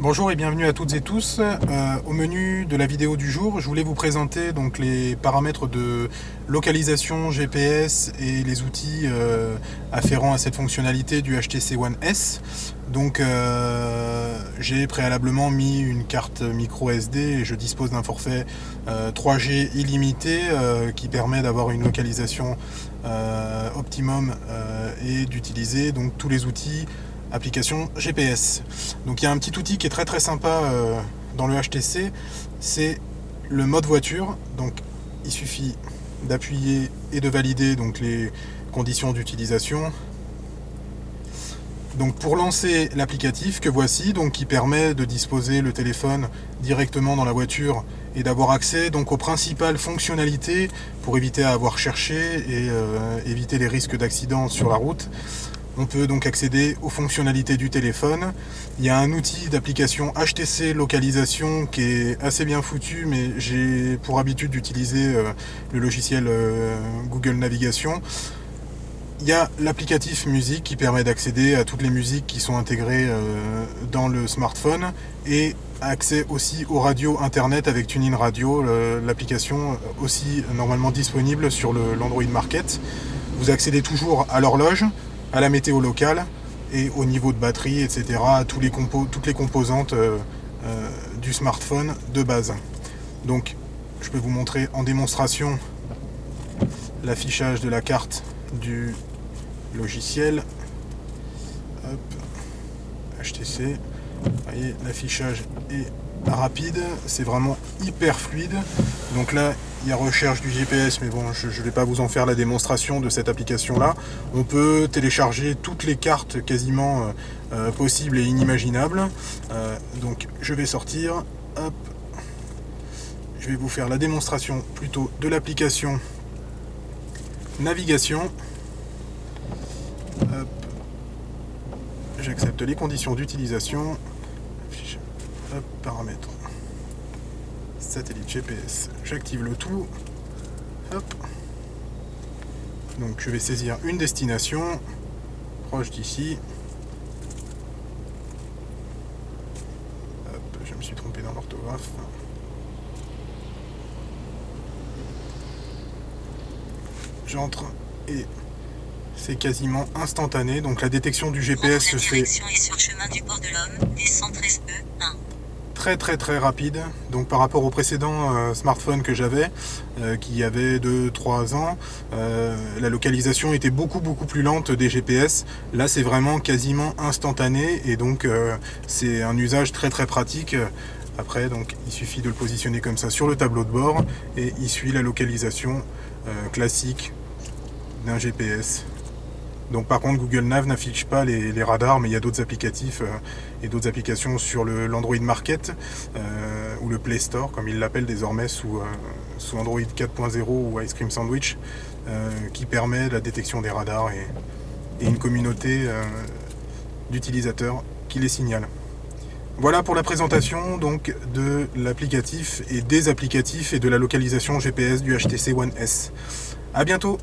Bonjour et bienvenue à toutes et tous. Au menu de la vidéo du jour, je voulais vous présenter donc les paramètres de localisation GPS et les outils afférents à cette fonctionnalité du HTC One S. Donc j'ai préalablement mis une carte micro SD et je dispose d'un forfait 3G illimité qui permet d'avoir une localisation optimum et d'utiliser donc tous les outils application GPS. Donc il y a un petit outil qui est très sympa dans le HTC, c'est le mode voiture. Donc il suffit d'appuyer et de valider donc les conditions d'utilisation. Donc pour lancer l'applicatif que voici, donc qui permet de disposer le téléphone directement dans la voiture et d'avoir accès donc aux principales fonctionnalités pour éviter à avoir cherché et éviter les risques d'accident sur la route. On peut donc accéder aux fonctionnalités du téléphone. Il y a un outil d'application HTC localisation qui est assez bien foutu, mais j'ai pour habitude d'utiliser le logiciel Google Navigation. Il y a l'applicatif musique qui permet d'accéder à toutes les musiques qui sont intégrées dans le smartphone et accès aussi aux radios internet avec TuneIn Radio, l'application aussi normalement disponible sur l'Android Market. Vous accédez toujours à l'horloge, à la météo locale et au niveau de batterie, etc., à toutes les composantes du smartphone de base. Donc je peux vous montrer en démonstration l'affichage de la carte du logiciel. Hop, HTC. Vous voyez, l'affichage est rapide, c'est vraiment hyper fluide. Donc là, il y a recherche du GPS, mais bon, je ne vais pas vous en faire la démonstration de cette application-là. On peut télécharger toutes les cartes quasiment possibles et inimaginables. Donc je vais sortir. Hop. Je vais vous faire la démonstration plutôt de l'application navigation. Hop. J'accepte les conditions d'utilisation. Hop, paramètres. Satellite GPS. J'active le tout. Hop. Donc je vais saisir une destination proche d'ici. Hop, je me suis trompé dans l'orthographe. J'entre et c'est quasiment instantané. Donc la détection du GPS se fait sur chemin du port de l'Homme, descend 13E, 1. Très rapide. Donc par rapport au précédent smartphone que j'avais, qui avait 2-3 ans, la localisation était beaucoup plus lente des GPS. Là c'est vraiment quasiment instantané et donc c'est un usage très pratique. Après donc il suffit de le positionner comme ça sur le tableau de bord et il suit la localisation classique d'un GPS. Donc par contre Google Nav n'affiche pas les radars, mais il y a d'autres applicatifs et d'autres applications sur l'Android Market ou le Play Store comme ils l'appellent désormais sous Android 4.0 ou Ice Cream Sandwich qui permet la détection des radars et une communauté d'utilisateurs qui les signale. Voilà pour la présentation donc de l'applicatif et des applicatifs et de la localisation GPS du HTC One S. A bientôt.